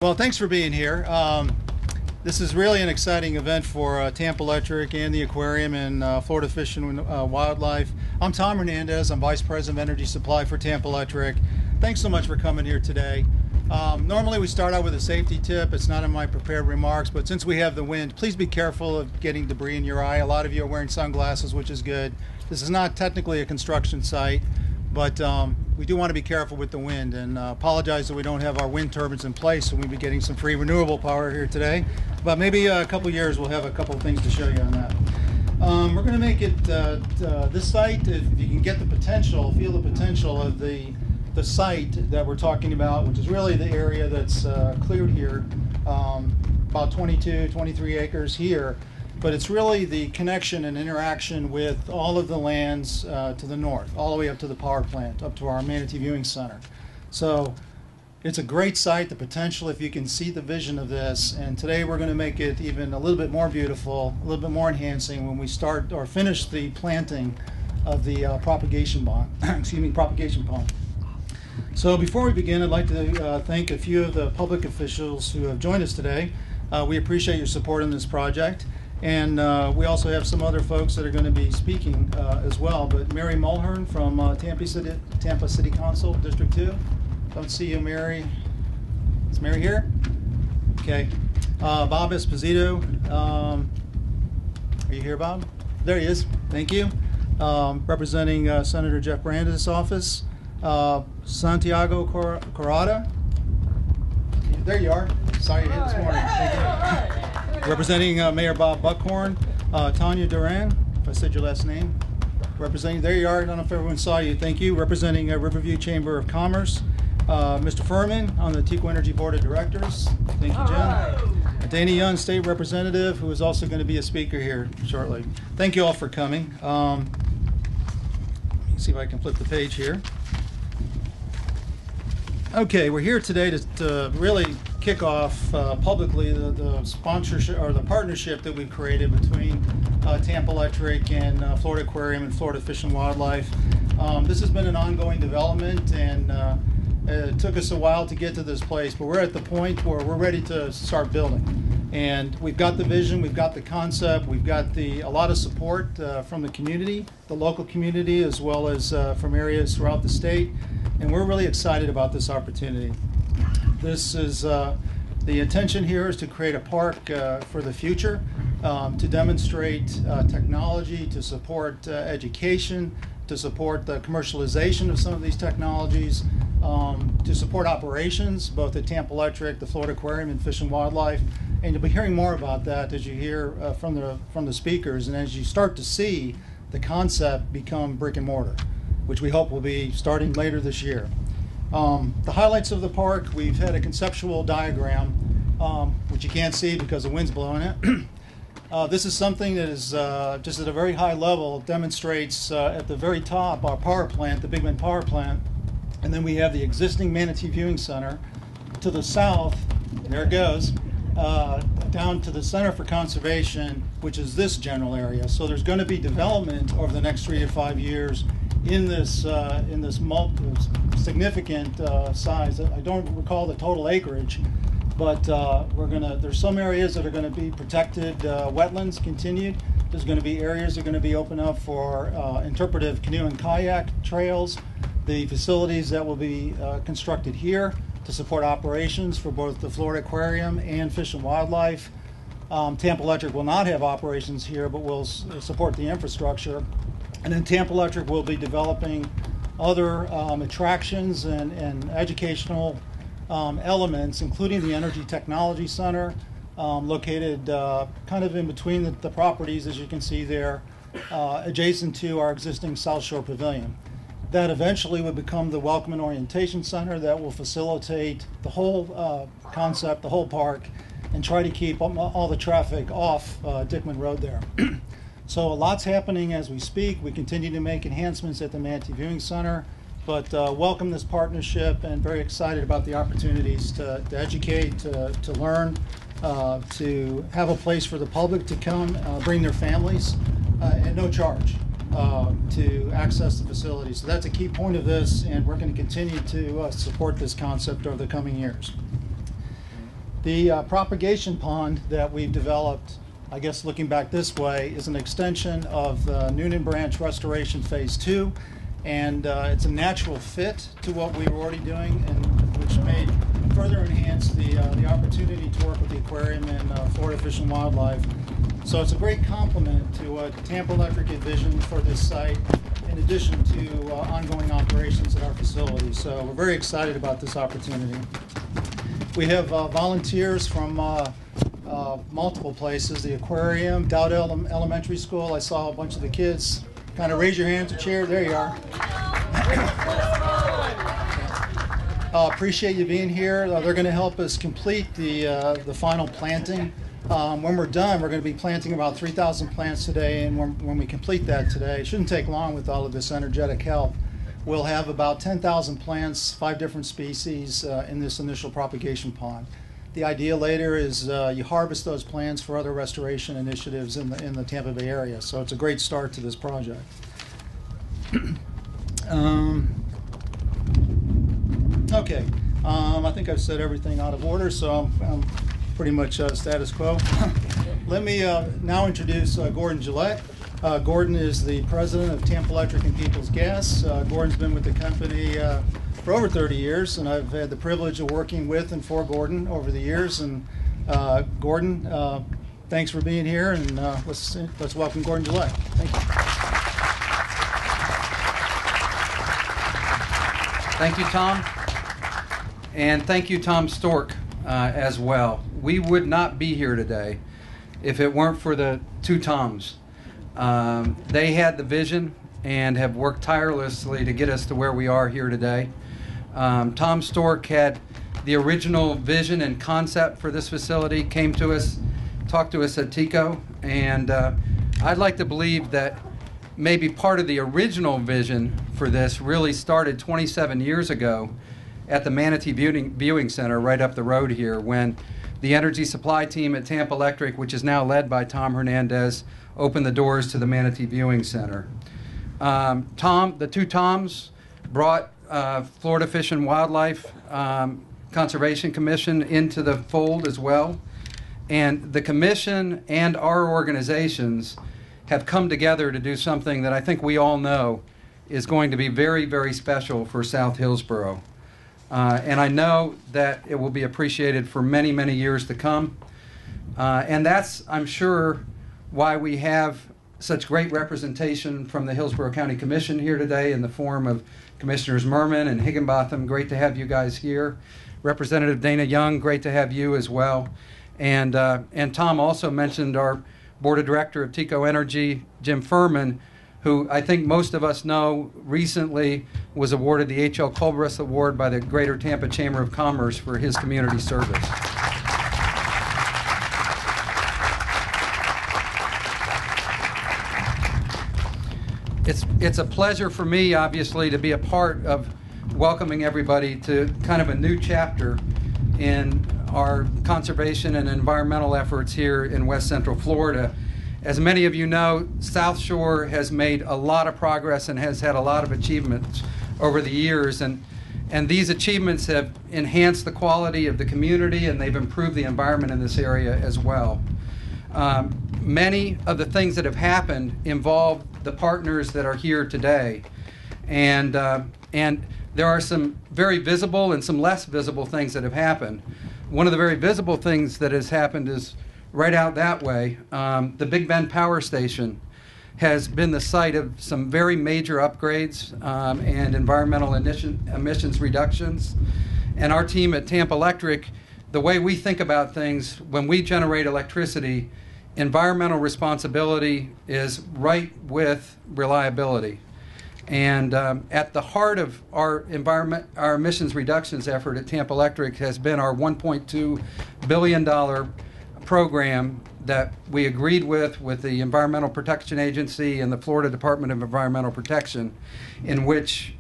Well, thanks for being here. This is really an exciting event for Tampa Electric and the aquarium and Florida Fish and Wildlife. I'm Tom Hernandez. I'm Vice President of Energy Supply for Tampa Electric. Thanks so much for coming here today. Normally we start out with a safety tip. It's not in my prepared remarks, but since we have the wind, please be careful of getting debris in your eye. A lot of you are wearing sunglasses, which is good. This is not technically a construction site, but we do want to be careful with the wind, and apologize that we don't have our wind turbines in place, so we'll be getting some free renewable power here today. But maybe a couple years we'll have a couple of things to show you on that. We're going to make it this site, if you can get the potential, feel the potential of the site that we're talking about, which is really the area that's cleared here, about 22, 23 acres here. But it's really the connection and interaction with all of the lands to the north, all the way up to the power plant, up to our Manatee Viewing Center. So it's a great site, the potential, if you can see the vision of this. And today we're going to make it even a little bit more beautiful, a little bit more enhancing when we start or finish the planting of the propagation pond. Propagation pond. So before we begin, I'd like to thank a few of the public officials who have joined us today. We appreciate your support in this project. And we also have some other folks that are going to be speaking as well. But Mary Mulhern from Tampa City Council, District 2. Don't see you, Mary. Is Mary here? Okay. Bob Esposito. Are you here, Bob? There he is. Thank you. Representing Senator Jeff Brandes' office. Santiago Corrada. There you are. Sorry you hit this morning. Thank you. Representing Mayor Bob Buckhorn, Tanya Duran, if I said your last name. Representing, there you are, I don't know if everyone saw you, thank you. Representing Riverview Chamber of Commerce, Mr. Furman on the TECO Energy Board of Directors. Thank you, Jen. Dana Young, State Representative, who is also going to be a speaker here shortly. Thank you all for coming. Let me see if I can flip the page here. Okay, we're here today to really kick off publicly the sponsorship or the partnership that we've created between Tampa Electric and Florida Aquarium and Florida Fish and Wildlife. This has been an ongoing development, and it took us a while to get to this place, but we're at the point where we're ready to start building. And we've got the vision, we've got the concept, we've got a lot of support from the community, the local community, as well as from areas throughout the state. And we're really excited about this opportunity. This is the intention here is to create a park for the future, to demonstrate technology, to support education, to support the commercialization of some of these technologies, to support operations, both at Tampa Electric, the Florida Aquarium, and Fish and Wildlife. And you'll be hearing more about that as you hear from the speakers, and as you start to see the concept become brick and mortar, which we hope will be starting later this year. The highlights of the park, we've had a conceptual diagram, which you can't see because the wind's blowing it. This is something that is just at a very high level, demonstrates at the very top our power plant, the Big Bend Power Plant, and then we have the existing Manatee Viewing Center. To the south, there it goes, down to the Center for Conservation, which is this general area. So there's going to be development over the next 3 to 5 years in this significant size. I don't recall the total acreage, but there's some areas that are going to be protected wetlands continued. There's going to be areas that are going to be open up for interpretive canoe and kayak trails. The facilities that will be constructed here to support operations for both the Florida Aquarium and Fish and Wildlife. Tampa Electric will not have operations here, but will support the infrastructure. And then Tampa Electric will be developing other attractions and educational elements, including the Energy Technology Center, located kind of in between the properties, as you can see there, adjacent to our existing South Shore Pavilion. That eventually would become the Welcome and Orientation Center that will facilitate the whole concept, the whole park, and try to keep all the traffic off Dickman Road there. So a lot's happening as we speak. We continue to make enhancements at the Manatee Viewing Center, but welcome this partnership and very excited about the opportunities to educate, to learn, to have a place for the public to come, bring their families at no charge to access the facility. So that's a key point of this, and we're going to continue to support this concept over the coming years. The propagation pond that we've developed, I guess looking back this way, is an extension of the Noonan Branch Restoration Phase 2, and it's a natural fit to what we were already doing, and which may further enhance the opportunity to work with the aquarium and Florida Fish and Wildlife. So it's a great complement to what Tampa Electric envisioned for this site, in addition to ongoing operations at our facility. So we're very excited about this opportunity. We have volunteers from multiple places, the aquarium, Dowdell Elementary School. I saw a bunch of the kids. Kind of raise your hands or cheer. There you are. Appreciate you being here. They're going to help us complete the final planting. When we're done, we're going to be planting about 3,000 plants today, and when we complete that today, it shouldn't take long with all of this energetic help. We'll have about 10,000 plants, 5 different species in this initial propagation pond. The idea later is you harvest those plants for other restoration initiatives in the Tampa Bay area. So it's a great start to this project. Okay, I think I've said everything out of order, so I'm pretty much status quo. Let me now introduce Gordon Gillette. Gordon is the president of Tampa Electric and Peoples Gas. Gordon's been with the company for over 30 years, and I've had the privilege of working with and for Gordon over the years. And Gordon, thanks for being here, and let's welcome Gordon Gillette. Thank you. Thank you, Tom, and thank you, Tom Stork, as well. We would not be here today if it weren't for the two Toms. They had the vision and have worked tirelessly to get us to where we are here today. Tom Stork had the original vision and concept for this facility, came to us, talked to us at TECO, and I'd like to believe that maybe part of the original vision for this really started 27 years ago at the Manatee Viewing Center right up the road here, when the energy supply team at Tampa Electric, which is now led by Tom Hernandez, opened the doors to the Manatee Viewing Center. The two Toms brought Florida Fish and Wildlife Conservation Commission into the fold as well. And the commission and our organizations have come together to do something that I think we all know is going to be very, very special for South Hillsborough. And I know that it will be appreciated for many, many years to come. And that's, I'm sure, why we have such great representation from the Hillsborough County Commission here today in the form of Commissioners Merman and Higginbotham. Great to have you guys here. Representative Dana Young, great to have you as well. And Tom also mentioned our Board of Director of TECO Energy, Jim Furman, who I think most of us know recently was awarded the H.L. Culberus Award by the Greater Tampa Chamber of Commerce for his community service. It's a pleasure for me, obviously, to be a part of welcoming everybody to kind of a new chapter in our conservation and environmental efforts here in West Central Florida. As many of you know, South Shore has made a lot of progress and has had a lot of achievements over the years, and these achievements have enhanced the quality of the community, and they've improved the environment in this area as well. Many of the things that have happened involve the partners that are here today, and there are some very visible and some less visible things that have happened. One of the very visible things that has happened is right out that way. The Big Bend Power Station has been the site of some very major upgrades and environmental emissions reductions. And our team at Tampa Electric, the way we think about things, when we generate electricity, environmental responsibility is right with reliability. And at the heart of our emissions reductions effort at Tampa Electric has been our $1.2 billion program that we agreed with the Environmental Protection Agency and the Florida Department of Environmental Protection, in which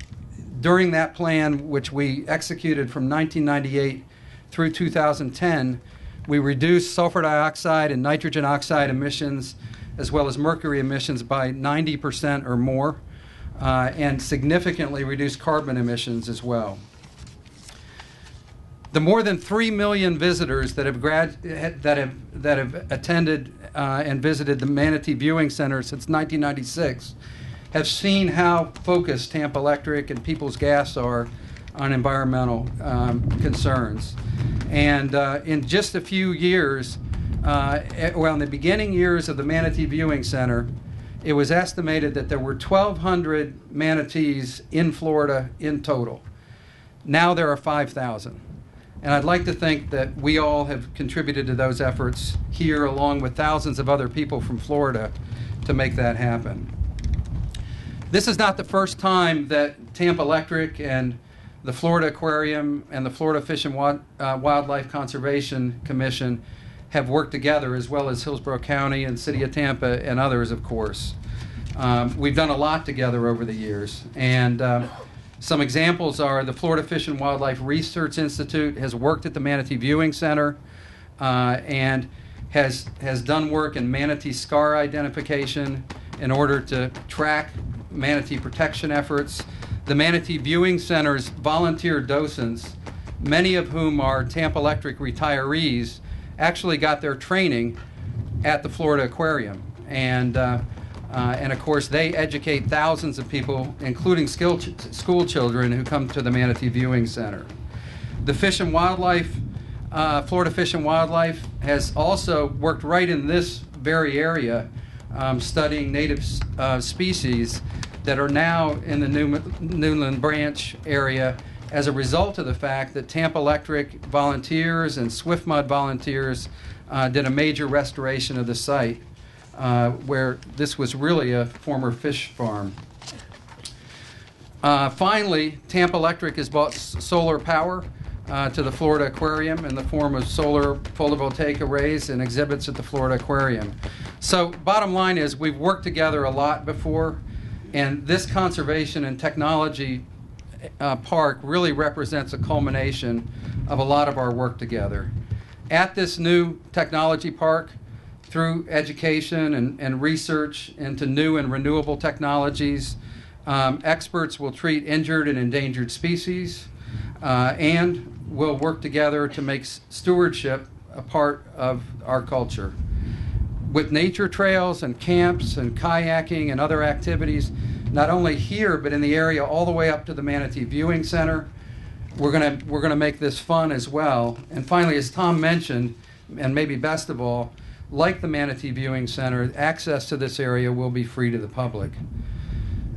during that plan, which we executed from 1998 through 2010, we reduced sulfur dioxide and nitrogen oxide emissions as well as mercury emissions by 90% or more, and significantly reduced carbon emissions as well. The more than 3 million visitors that have attended and visited the Manatee Viewing Center since 1996 have seen how focused Tampa Electric and Peoples Gas are on environmental concerns. And in just a few years, in the beginning years of the Manatee Viewing Center, it was estimated that there were 1,200 manatees in Florida in total. Now there are 5,000. And I'd like to think that we all have contributed to those efforts here, along with thousands of other people from Florida, to make that happen. This is not the first time that Tampa Electric and the Florida Aquarium and the Florida Fish and Wildlife Conservation Commission have worked together, as well as Hillsborough County and City of Tampa and others, of course. We've done a lot together over the years. And some examples are the Florida Fish and Wildlife Research Institute has worked at the Manatee Viewing Center and has done work in manatee scar identification in order to track manatee protection efforts. The Manatee Viewing Center's volunteer docents, many of whom are Tampa Electric retirees, actually got their training at the Florida Aquarium. And of course, they educate thousands of people, including school children, who come to the Manatee Viewing Center. The Fish and Wildlife, Florida Fish and Wildlife, has also worked right in this very area, studying native species that are now in the Newland Branch area as a result of the fact that Tampa Electric volunteers and SwiftMud volunteers did a major restoration of the site, where this was really a former fish farm. Finally, Tampa Electric has bought solar power to the Florida Aquarium in the form of solar photovoltaic arrays and exhibits at the Florida Aquarium. So bottom line is, we've worked together a lot before, and this conservation and technology park really represents a culmination of a lot of our work together. At this new technology park, through education and research into new and renewable technologies, experts will treat injured and endangered species and will work together to make stewardship a part of our culture. With nature trails and camps and kayaking and other activities, not only here but in the area all the way up to the Manatee Viewing Center, we're gonna make this fun as well. And finally, as Tom mentioned, and maybe best of all, like the Manatee Viewing Center, access to this area will be free to the public.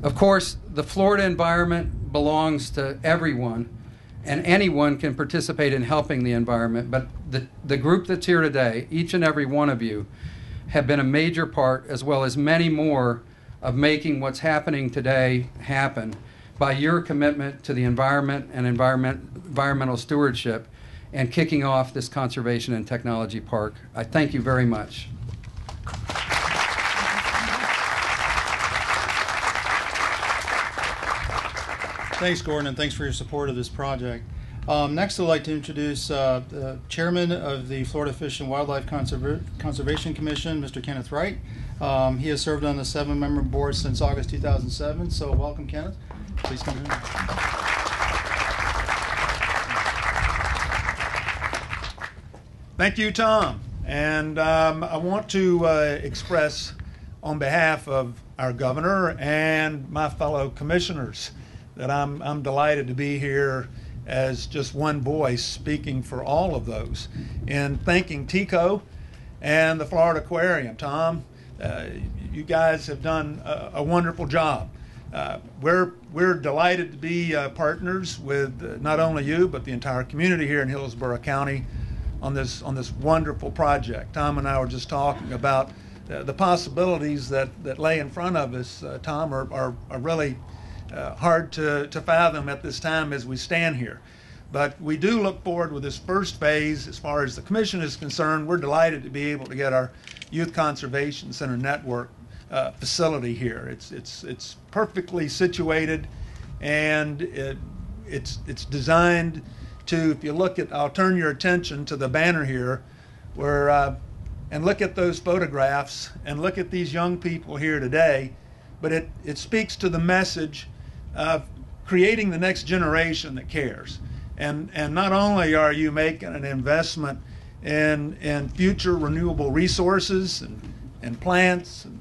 Of course, the Florida environment belongs to everyone, and anyone can participate in helping the environment. But the group that's here today, each and every one of you, have been a major part, as well as many more, of making what's happening today happen by your commitment to the environment and environmental stewardship and kicking off this conservation and technology park. I thank you very much. Thanks, Gordon, and thanks for your support of this project. Next, I'd like to introduce the chairman of the Florida Fish and Wildlife Conservation Commission, Mr. Kenneth Wright. He has served on the 7-member board since August 2007, so welcome, Kenneth. Please come in. Thank you, Tom. And I want to express on behalf of our governor and my fellow commissioners that I'm delighted to be here as just one voice speaking for all of those in thanking TECO and the Florida Aquarium. Tom, you guys have done a wonderful job. We're delighted to be partners with not only you but the entire community here in Hillsborough County on this wonderful project. Tom and I were just talking about the possibilities that lay in front of us. Tom, are really hard to fathom at this time as we stand here. But we do look forward with this first phase. As far as the commission is concerned, we're delighted to be able to get our Youth Conservation Center network facility here. It's perfectly situated, and it's designed to, if you look at, I'll turn your attention to the banner here, where and look at those photographs and look at these young people here today. But it speaks to the message of creating the next generation that cares. And not only are you making an investment in future renewable resources and plants and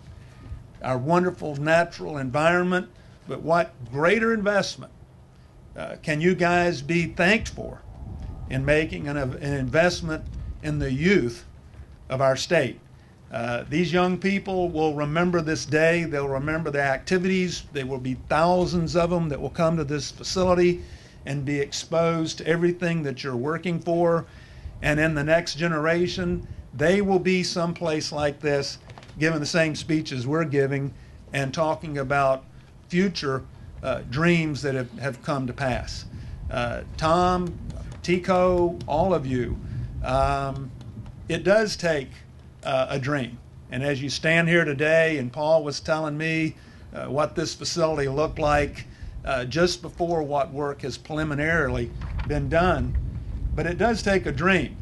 our wonderful natural environment, but what greater investment can you guys be thanked for in making an investment in the youth of our state? These young people will remember this day. They'll remember the activities. There will be thousands of them that will come to this facility and be exposed to everything that you're working for. And in the next generation, they will be someplace like this, giving the same speeches we're giving and talking about future dreams that have come to pass. Tom, TECO, all of you, it does take a dream. And as you stand here today, and Paul was telling me what this facility looked like just before what work has preliminarily been done, but it does take a dream.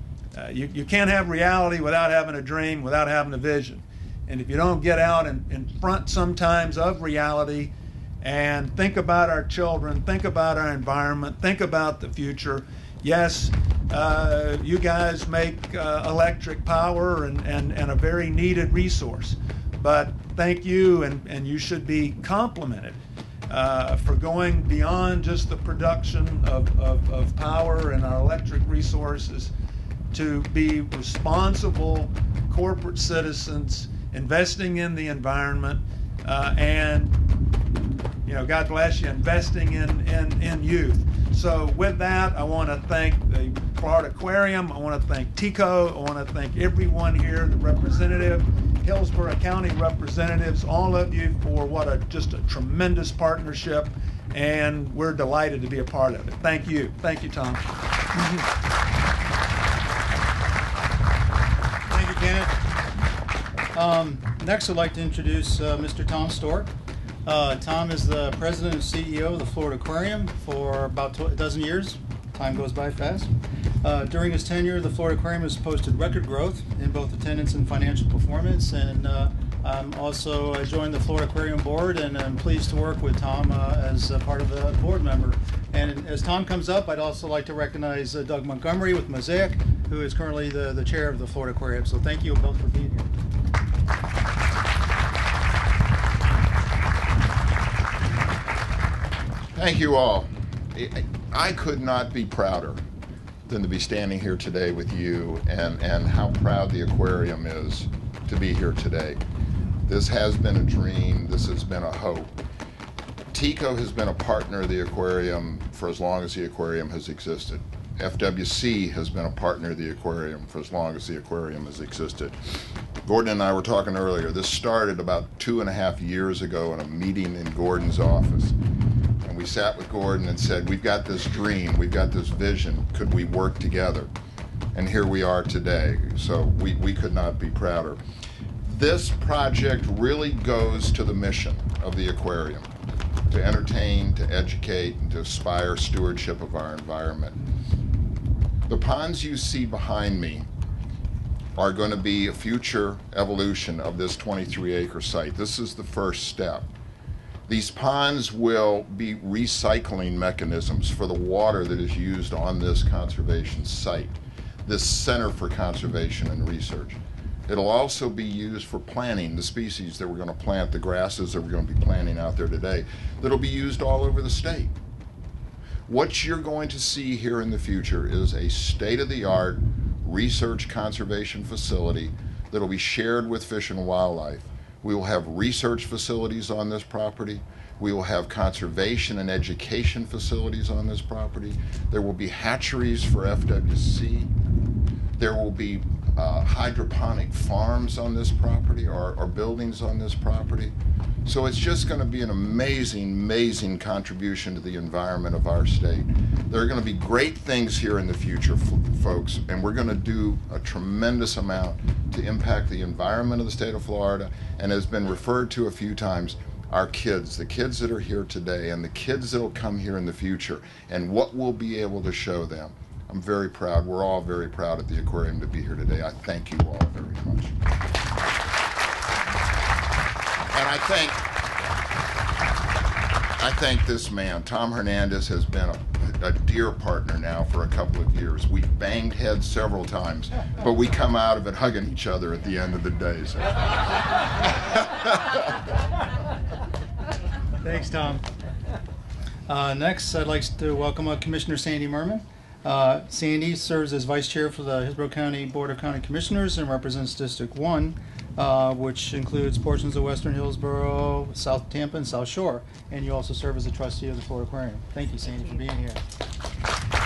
You can't have reality without having a dream, without having a vision. And if you don't get out in front sometimes of reality and think about our children, think about our environment, think about the future. Yes, you guys make electric power and a very needed resource. But thank you, and you should be complimented for going beyond just the production of power and our electric resources to be responsible corporate citizens, investing in the environment, and God bless you, investing in youth. So with that, I want to thank the Florida Aquarium. I want to thank TECO. I want to thank everyone here, the representative, Hillsborough County representatives, all of you for just a tremendous partnership, and we're delighted to be a part of it. Thank you. Thank you, Tom. Thank you, Kenneth. Next, I'd like to introduce Mr. Tom Stork. Tom is the president and CEO of the Florida Aquarium for about a dozen years. Time goes by fast. During his tenure, the Florida Aquarium has posted record growth in both attendance and financial performance. And I'm also joined the Florida Aquarium board, and I'm pleased to work with Tom as part of the board member. And as Tom comes up, I'd also like to recognize Doug Montgomery with Mosaic, who is currently the chair of the Florida Aquarium. So thank you both for being here. Thank you all. I could not be prouder than to be standing here today with you, and how proud the aquarium is to be here today. This has been a dream. This has been a hope. TECO has been a partner of the aquarium for as long as the aquarium has existed. FWC has been a partner of the aquarium for as long as the aquarium has existed. Gordon and I were talking earlier. This started about 2.5 years ago in a meeting in Gordon's office. And we sat with Gordon and said, we've got this dream, we've got this vision, could we work together? And here we are today, so we could not be prouder. This project really goes to the mission of the aquarium, to entertain, to educate, and to aspire stewardship of our environment. The ponds you see behind me are going to be a future evolution of this 23-acre site. This is the first step. These ponds will be recycling mechanisms for the water that is used on this conservation site, this Center for Conservation and Research. It'll also be used for planting the species that we're going to plant, the grasses that we're going to be planting out there today, that'll be used all over the state. What you're going to see here in the future is a state-of-the-art research conservation facility that'll be shared with Fish and Wildlife. We will have research facilities on this property. We will have conservation and education facilities on this property. There will be hatcheries for FWC. There will be hydroponic farms on this property, or buildings on this property. So it's just going to be an amazing, amazing contribution to the environment of our state. There are going to be great things here in the future, folks, and we're going to do a tremendous amount to impact the environment of the state of Florida, and has been referred to a few times, our kids, the kids that are here today, and the kids that will come here in the future, and what we'll be able to show them. I'm very proud. We're all very proud at the aquarium to be here today. I thank you all very much. And I thank this man. Tom Hernandez has been a a dear partner now for a couple of years. We've banged heads several times, but we come out of it hugging each other at the end of the day. So. Thanks, Tom. Next, I'd like to welcome Commissioner Sandy Merman. Sandy serves as Vice Chair for the Hillsborough County Board of County Commissioners and represents District 1, which includes portions of Western Hillsborough, South Tampa, and South Shore. And you also serve as a trustee of the Florida Aquarium. Thank you, Sandy, for being here.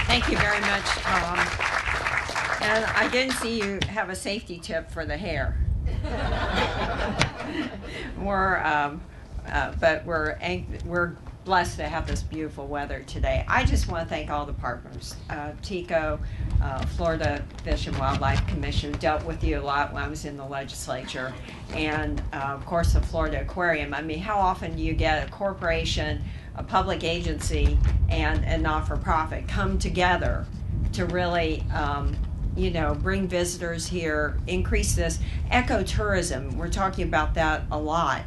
Thank you very much, Tom. And I didn't see you have a safety tip for the hair. But we're blessed to have this beautiful weather today. I just want to thank all the partners. TECO, Florida Fish and Wildlife Commission dealt with you a lot when I was in the legislature. And of course the Florida Aquarium. I mean, how often do you get a corporation, a public agency, and a not-for-profit come together to really bring visitors here, increase this ecotourism. We're talking about that a lot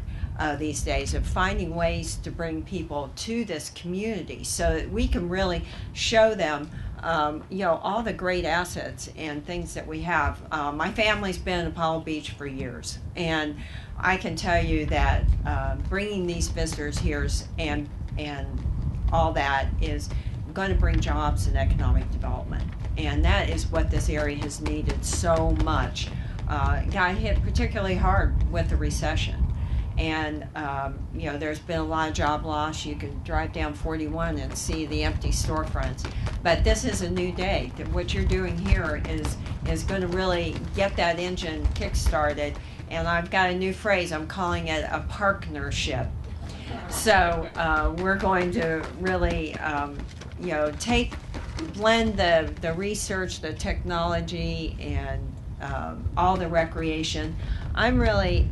these days, of finding ways to bring people to this community so that we can really show them all the great assets and things that we have. My family's been in Apollo Beach for years, and I can tell you that bringing these visitors here and all that is going to bring jobs and economic development, and that is what this area has needed so much. Got hit particularly hard with the recession. And there's been a lot of job loss. You can drive down 41 and see the empty storefronts. But this is a new day. What you're doing here is going to really get that engine kick-started. And I've got a new phrase. I'm calling it a partnership. So we're going to really, blend the research, the technology, and all the recreation. I'm really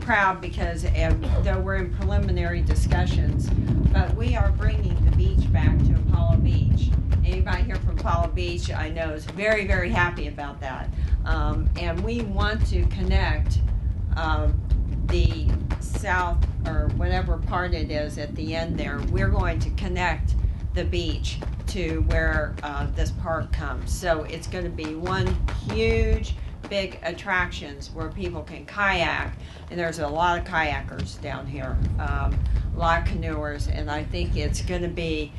proud because though we're in preliminary discussions, but we are bringing the beach back to Apollo Beach. Anybody here from Apollo Beach I know is very, very happy about that. And we want to connect the south, or whatever part it is at the end there. We're going to connect the beach to where this park comes. So it's going to be one huge big attractions where people can kayak, and there's a lot of kayakers down here, a lot of canoers, and I think it's going to be,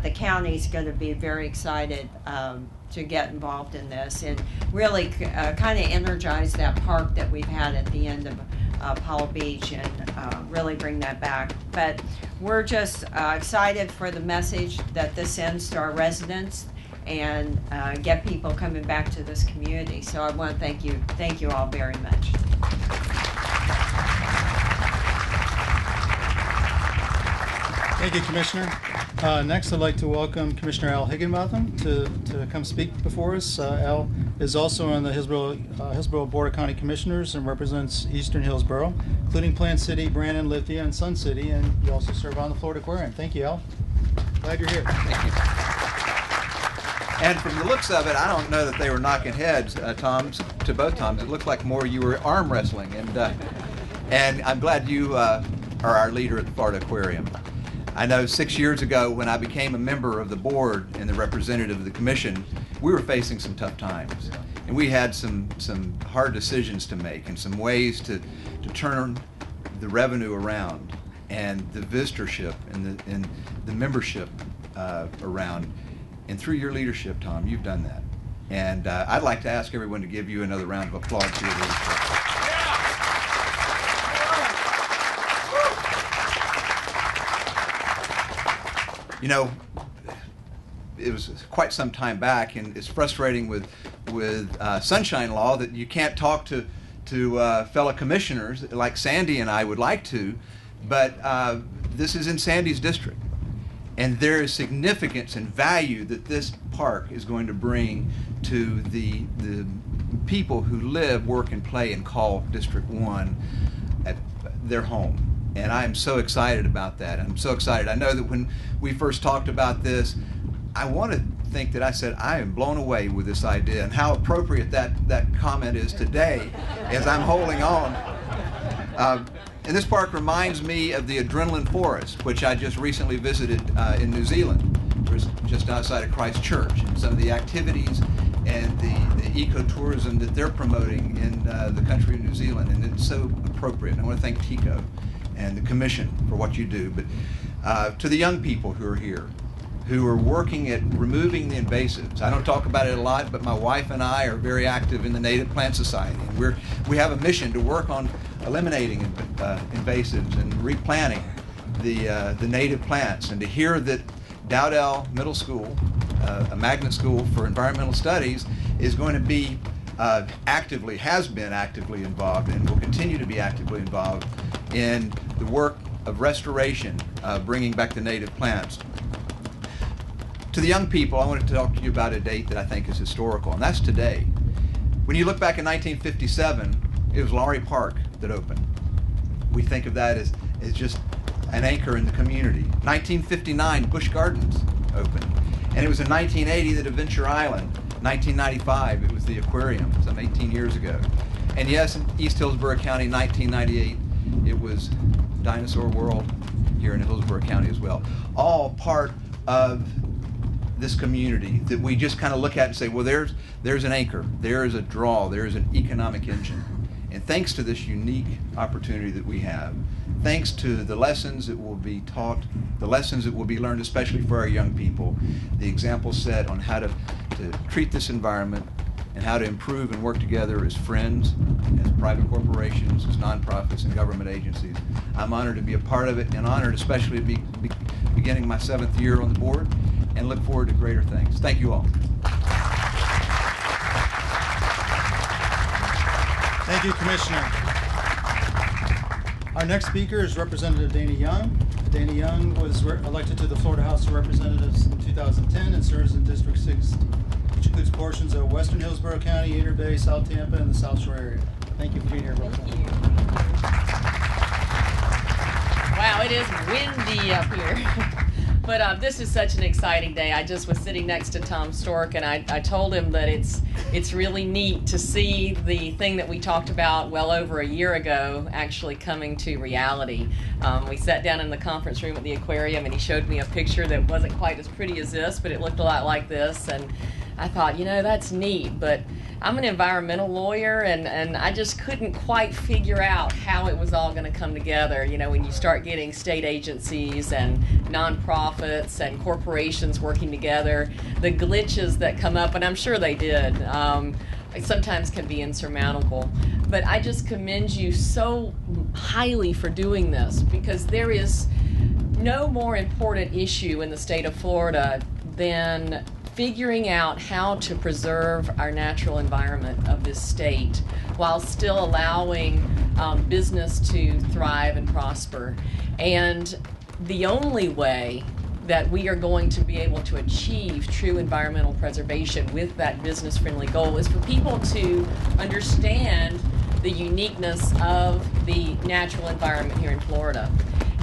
the county's going to be very excited to get involved in this and really kind of energize that park that we've had at the end of Apollo Beach and really bring that back. But we're just excited for the message that this sends to our residents and get people coming back to this community. So I want to thank you all very much. Thank you, Commissioner. Next, I'd like to welcome Commissioner Al Higginbotham to come speak before us. Al is also on the Hillsborough Board of County Commissioners and represents Eastern Hillsborough, including Plant City, Brandon, Lithia, and Sun City, and you also serve on the Florida Aquarium. Thank you, Al. Glad you're here. Thank you. And from the looks of it, I don't know that they were knocking heads, Toms, to both Toms. It looked like more you were arm wrestling. And I'm glad you are our leader at the Florida Aquarium. I know 6 years ago when I became a member of the board and the representative of the commission, we were facing some tough times. And we had some hard decisions to make and some ways to turn the revenue around and the visitorship and the membership around. And through your leadership, Tom, you've done that. And I'd like to ask everyone to give you another round of applause for your leadership. You know, it was quite some time back, and it's frustrating with Sunshine Law that you can't talk to fellow commissioners like Sandy and I would like to, but this is in Sandy's district. And there is significance and value that this park is going to bring to the people who live, work, and play and call District 1 at their home. And I am so excited about that. I'm so excited. I know that when we first talked about this, I want to think that I said, I am blown away with this idea, and how appropriate that comment is today as I'm holding on. And this park reminds me of the Adrenaline Forest, which I just recently visited in New Zealand. just outside of Christ Church, and some of the activities and the ecotourism that they're promoting in the country of New Zealand, and it's so appropriate. And I want to thank TECO and the Commission for what you do, but to the young people who are here, who are working at removing the invasives. I don't talk about it a lot, but my wife and I are very active in the Native Plant Society. And we have a mission to work on eliminating invasives and replanting the native plants. And to hear that Dowdell Middle School, a magnet school for environmental studies, is going to be has been actively involved and will continue to be actively involved in the work of restoration, bringing back the native plants. To the young people, I wanted to talk to you about a date that I think is historical, and that's today. When you look back in 1957, it was Lowry Park that opened. We think of that as just an anchor in the community. 1959, Busch Gardens opened. And it was in 1980 that Adventure Island, 1995, it was the aquarium, some 18 years ago. And yes, in East Hillsborough County, 1998, it was Dinosaur World here in Hillsborough County as well. All part of this community that we just kind of look at and say, well, there's an anchor, there is a draw, there is an economic engine. And thanks to this unique opportunity that we have, thanks to the lessons that will be taught, the lessons that will be learned, especially for our young people, the example set on how to treat this environment and how to improve and work together as friends, as private corporations, as nonprofits and government agencies. I'm honored to be a part of it, and honored especially to be beginning my 7th year on the board, and look forward to greater things. Thank you all. Thank you, Commissioner. Our next speaker is Representative Dana Young. Dana Young was elected to the Florida House of Representatives in 2010 and serves in District 6, which includes portions of Western Hillsborough County, Inner Bay, South Tampa, and the South Shore area. Thank you for being here, Representative. Wow, it is windy up here. But this is such an exciting day. I just was sitting next to Tom Stork, and I told him that it's really neat to see the thing that we talked about well over a year ago actually coming to reality. We sat down in the conference room at the aquarium, and he showed me a picture that wasn't quite as pretty as this, but it looked a lot like this, and I thought, you know, that's neat, but I'm an environmental lawyer, and I just couldn't quite figure out how it was all going to come together. You know, when you start getting state agencies and nonprofits and corporations working together, the glitches that come up, and I'm sure they did, sometimes can be insurmountable. But I just commend you so highly for doing this, because there is no more important issue in the state of Florida than figuring out how to preserve our natural environment of this state while still allowing business to thrive and prosper. And the only way that we are going to be able to achieve true environmental preservation with that business-friendly goal is for people to understand the uniqueness of the natural environment here in Florida.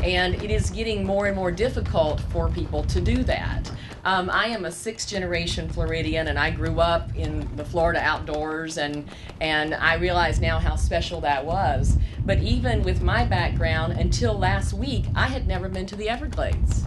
And it is getting more and more difficult for people to do that. I am a 6th-generation Floridian, and I grew up in the Florida outdoors, and I realize now how special that was. But even with my background, until last week, I had never been to the Everglades.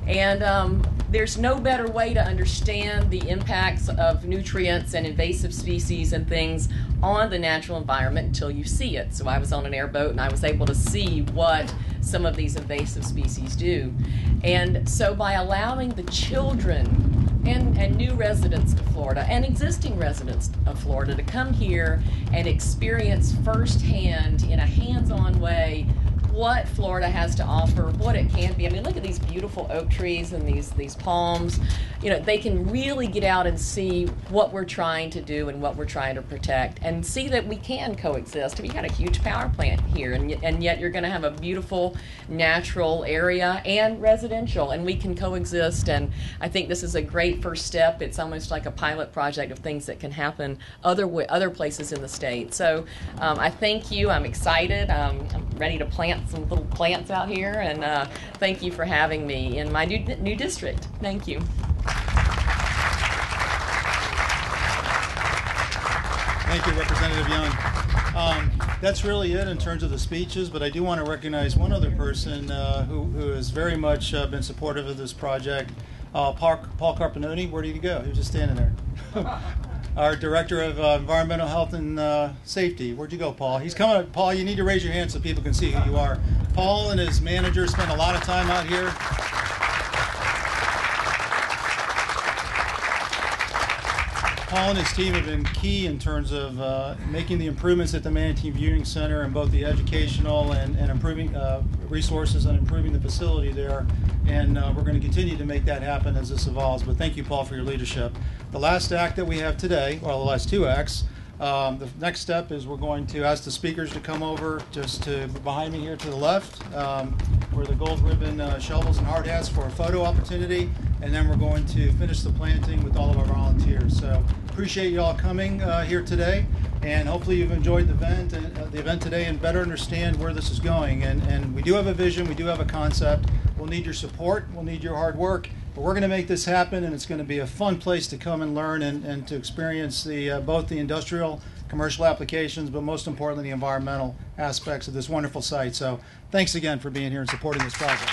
And there's no better way to understand the impacts of nutrients and invasive species and things on the natural environment until you see it. So I was on an airboat, and I was able to see what some of these invasive species do. And so by allowing the children and new residents of Florida and existing residents of Florida to come here and experience firsthand in a hands-on way what Florida has to offer, what it can be. I mean, look at these beautiful oak trees and these palms. You know, they can really get out and see what we're trying to do and what we're trying to protect, and see that we can coexist. I mean, you got a huge power plant here, and yet you're going to have a beautiful natural area and residential, and we can coexist. And I think this is a great first step. It's almost like a pilot project of things that can happen other places in the state. So I thank you. I'm excited. I'm ready to plant some little plants out here, and thank you for having me in my new district. Thank you. Thank you, Representative Young. That's really it in terms of the speeches, but I do want to recognize one other person who has very much been supportive of this project. Paul Carpinoni, where did he go? He was just standing there. Our Director of Environmental Health and Safety. Where'd you go, Paul? He's coming. Paul, you need to raise your hand so people can see who you are. Paul and his manager spent a lot of time out here. Paul and his team have been key in terms of making the improvements at the Manatee Viewing Center and both the educational and improving resources and improving the facility there. And we're going to continue to make that happen as this evolves. But thank you, Paul, for your leadership. The last act that we have today, well, the last two acts, the next step is we're going to ask the speakers to come over just to behind me here to the left, where the gold ribbon shovels and hard hats for a photo opportunity. And then we're going to finish the planting with all of our volunteers. So appreciate you all coming here today, and hopefully you've enjoyed the event today and better understand where this is going. And we do have a vision, we do have a concept. We'll need your support, we'll need your hard work, but we're going to make this happen, and it's going to be a fun place to come and learn and to experience both the industrial, commercial applications, but most importantly the environmental aspects of this wonderful site. So thanks again for being here and supporting this project.